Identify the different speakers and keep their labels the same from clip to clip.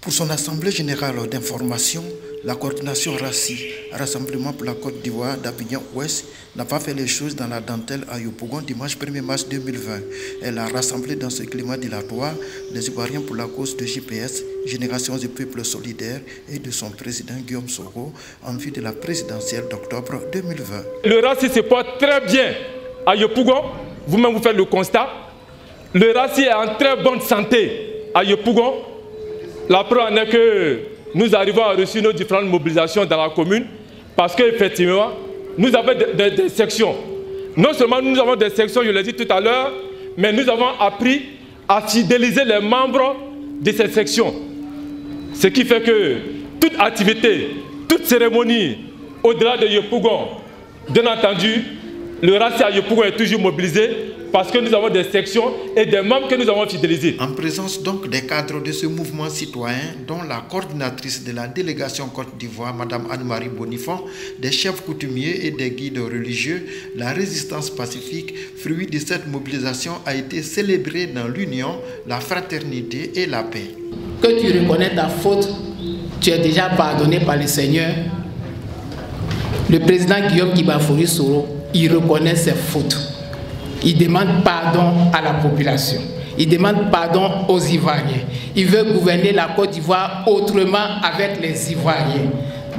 Speaker 1: Pour son assemblée générale d'information, la coordination RACI, Rassemblement pour la Côte d'Ivoire d'Abidjan-Ouest, n'a pas fait les choses dans la dentelle à Yopougon dimanche 1er mars 2020. Elle a rassemblé dans ce climat dilatoire les Ivoiriens pour la cause de JPS, Générations du Peuple Solidaire, et de son président Guillaume Soro en vue de la présidentielle d'octobre 2020.
Speaker 2: Le RACI se porte très bien à Yopougon, vous-même vous faites le constat. Le RACI est en très bonne santé à Yopougon. La preuve en est que nous arrivons à réussir nos différentes mobilisations dans la commune parce qu'effectivement, nous avons des sections. Non seulement nous avons des sections, je l'ai dit tout à l'heure, mais nous avons appris à fidéliser les membres de ces sections. Ce qui fait que toute activité, toute cérémonie au-delà de Yopougon, bien entendu, le RACI à Yopougon est toujours mobilisé parce que nous avons des sections et des membres que nous avons fidélisés.
Speaker 1: En présence donc des cadres de ce mouvement citoyen, dont la coordinatrice de la délégation Côte d'Ivoire, Mme Anne-Marie Bonifant, des chefs coutumiers et des guides religieux, la résistance pacifique, fruit de cette mobilisation, a été célébrée dans l'union, la fraternité et la paix.
Speaker 3: Que tu reconnais ta faute, tu es déjà pardonné par le Seigneur. Le président Guillaume Kibafouri Soro, il reconnaît ses fautes. Il demande pardon à la population. Il demande pardon aux Ivoiriens. Il veut gouverner la Côte d'Ivoire autrement avec les Ivoiriens.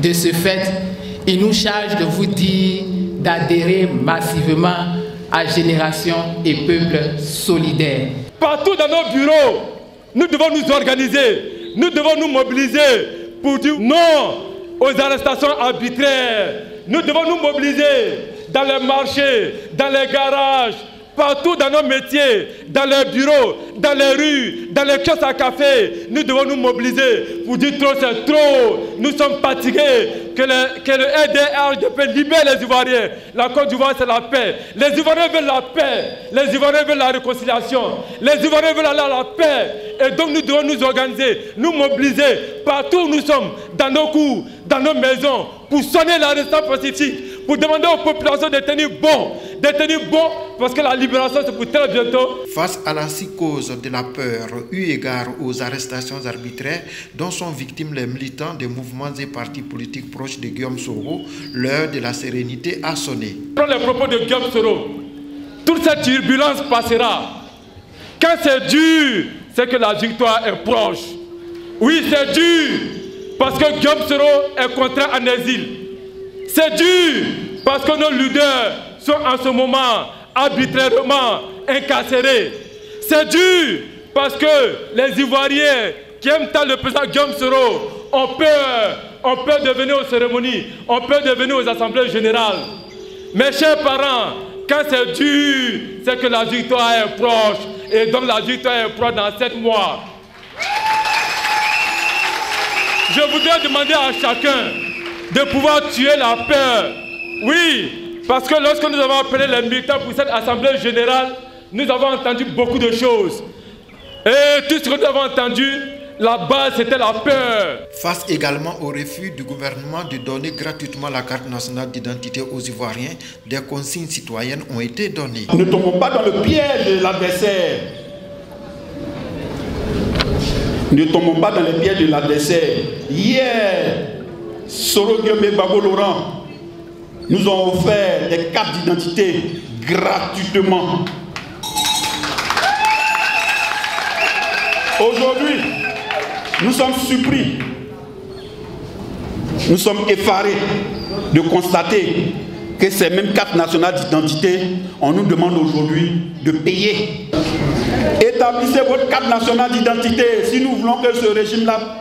Speaker 3: De ce fait, il nous charge de vous dire d'adhérer massivement à Génération et Peuple Solidaire.
Speaker 2: Partout dans nos bureaux, nous devons nous organiser. Nous devons nous mobiliser pour dire non aux arrestations arbitraires. Nous devons nous mobiliser dans les marchés, dans les garages, partout dans nos métiers, dans les bureaux, dans les rues, dans les kiosques à café. Nous devons nous mobiliser pour dire trop c'est trop. Nous sommes fatigués. Que le RDRDP libère les Ivoiriens. La Côte d'Ivoire, c'est la paix. Les Ivoiriens veulent la paix. Les Ivoiriens veulent la réconciliation. Les Ivoiriens veulent aller à la paix. Et donc nous devons nous organiser, nous mobiliser partout où nous sommes, dans nos cours, dans nos maisons, pour sonner la résistance pacifique, pour demander aux populations de tenir bon, parce que la libération c'est pour très bientôt.
Speaker 1: Face à la psychose de la peur, eu égard aux arrestations arbitraires dont sont victimes les militants des mouvements et partis politiques proches de Guillaume Soro, l'heure de la sérénité a sonné.
Speaker 2: Prends les propos de Guillaume Soro. Toute cette turbulence passera. Quand c'est dur, c'est que la victoire est proche. Oui, c'est dur, parce que Guillaume Soro est contraint en exil. C'est dur, parce que nos leaders sont en ce moment arbitrairement incarcérés. C'est dur, parce que les Ivoiriens qui aiment tant le président Guillaume Soro ont peur de venir aux cérémonies, ont peur de venir aux assemblées générales. Mes chers parents, quand c'est dur, c'est que la victoire est proche. Et donc la victoire est proche dans 7 mois. Je voudrais demander à chacun de pouvoir tuer la peur. Oui, parce que lorsque nous avons appelé les militants pour cette assemblée générale, nous avons entendu beaucoup de choses. Et tout ce que nous avons entendu, la base, c'était la peur.
Speaker 1: Face également au refus du gouvernement de donner gratuitement la carte nationale d'identité aux Ivoiriens, des consignes citoyennes ont été données.
Speaker 4: Ne tombons pas dans le piège de l'adversaire. Ne tombons pas dans le piège de l'adversaire. Hier, Soro Guillaume et Babo Laurent nous ont offert des cartes d'identité gratuitement. Aujourd'hui, nous sommes surpris, nous sommes effarés de constater que ces mêmes cartes nationales d'identité, on nous demande aujourd'hui de payer. Établissez votre carte nationale d'identité si nous voulons que ce régime-là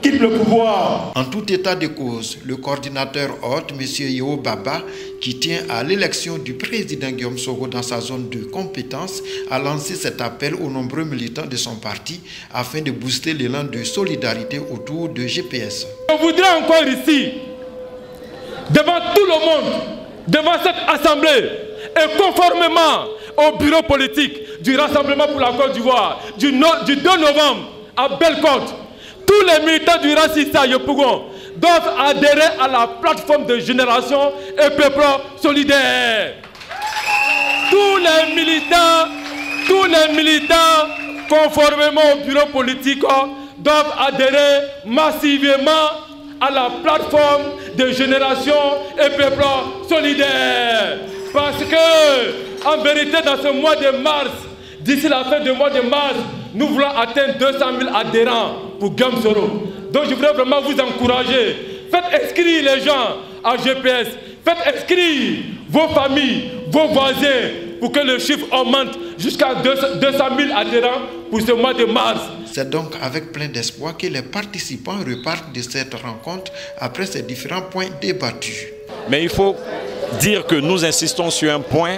Speaker 4: quitte le pouvoir.
Speaker 1: En tout état de cause, le coordinateur hôte, M. Yeo Baba, qui tient à l'élection du président Guillaume Soro dans sa zone de compétence, a lancé cet appel aux nombreux militants de son parti afin de booster l'élan de solidarité autour de GPS.
Speaker 2: Je voudrais encore ici, devant tout le monde, devant cette assemblée, et conformément au bureau politique du Rassemblement pour la Côte d'Ivoire du 2 novembre à Bellecote, tous les militants du RACI à Yopougon doivent adhérer à la plateforme de Génération et Peuple Solidaire. Tous les militants, conformément au bureau politique, doivent adhérer massivement à la plateforme de Génération et Peuple solidaire. Parce que, en vérité, dans ce mois de mars, d'ici la fin du mois de mars, nous voulons atteindre 200 000 adhérents pour Guillaume Soro. Donc je voudrais vraiment vous encourager. Faites inscrire les gens à GPS. Faites inscrire vos familles, vos voisins, pour que le chiffre augmente jusqu'à 200 000 adhérents pour ce mois de mars.
Speaker 1: C'est donc avec plein d'espoir que les participants repartent de cette rencontre après ces différents points débattus.
Speaker 5: Mais il faut dire que nous insistons sur un point,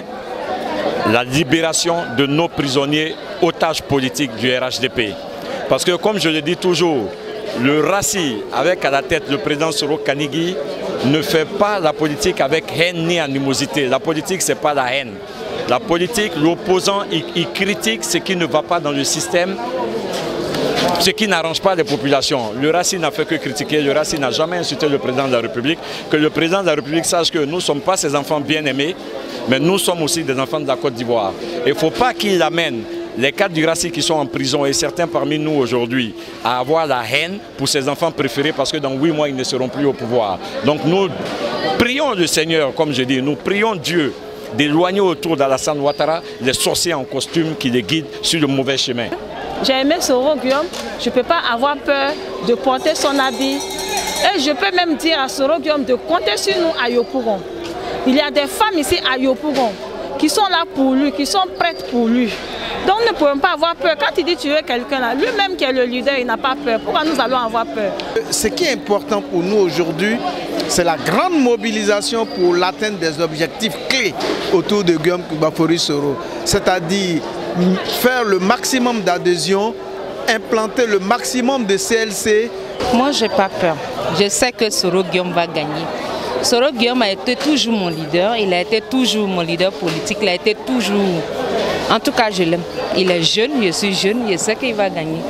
Speaker 5: la libération de nos prisonniers otages politiques du RHDP. Parce que comme je le dis toujours, le RACI, avec à la tête le président Soro Kanigui, ne fait pas la politique avec haine ni animosité. La politique, ce n'est pas la haine. La politique, l'opposant, il critique ce qui ne va pas dans le système, ce qui n'arrange pas les populations. Le RACI n'a fait que critiquer, le RACI n'a jamais insulté le président de la République. Que le président de la République sache que nous ne sommes pas ses enfants bien-aimés, mais nous sommes aussi des enfants de la Côte d'Ivoire. Il ne faut pas qu'il amène les cadres du RACI qui sont en prison et certains parmi nous aujourd'hui à avoir la haine pour ses enfants préférés parce que dans 8 mois ils ne seront plus au pouvoir. Donc nous prions le Seigneur, comme je dis, nous prions Dieu d'éloigner autour d'Alassane Ouattara les sorciers en costume qui les guident sur le mauvais chemin.
Speaker 6: J'ai aimé Soro Guillaume, je ne peux pas avoir peur de porter son habit et je peux même dire à Soro Guillaume de compter sur nous à Yopougon. Il y a des femmes ici à Yopougon qui sont là pour lui, qui sont prêtes pour lui. Donc nous ne pouvons pas avoir peur. Quand il dit tuer quelqu'un là, lui-même qui est le leader, il n'a pas peur. Pourquoi nous allons avoir peur?
Speaker 7: Ce qui est important pour nous aujourd'hui, c'est la grande mobilisation pour l'atteinte des objectifs clés autour de Guillaume Kubafori Soro. C'est-à-dire faire le maximum d'adhésion, implanter le maximum de CLC.
Speaker 8: Moi, je n'ai pas peur. Je sais que Soro Guillaume va gagner. Soro Guillaume a été toujours mon leader, il a été toujours mon leader politique, il a été toujours... En tout cas, je l'aime. Il est jeune, je suis jeune, je sais qu'il va gagner.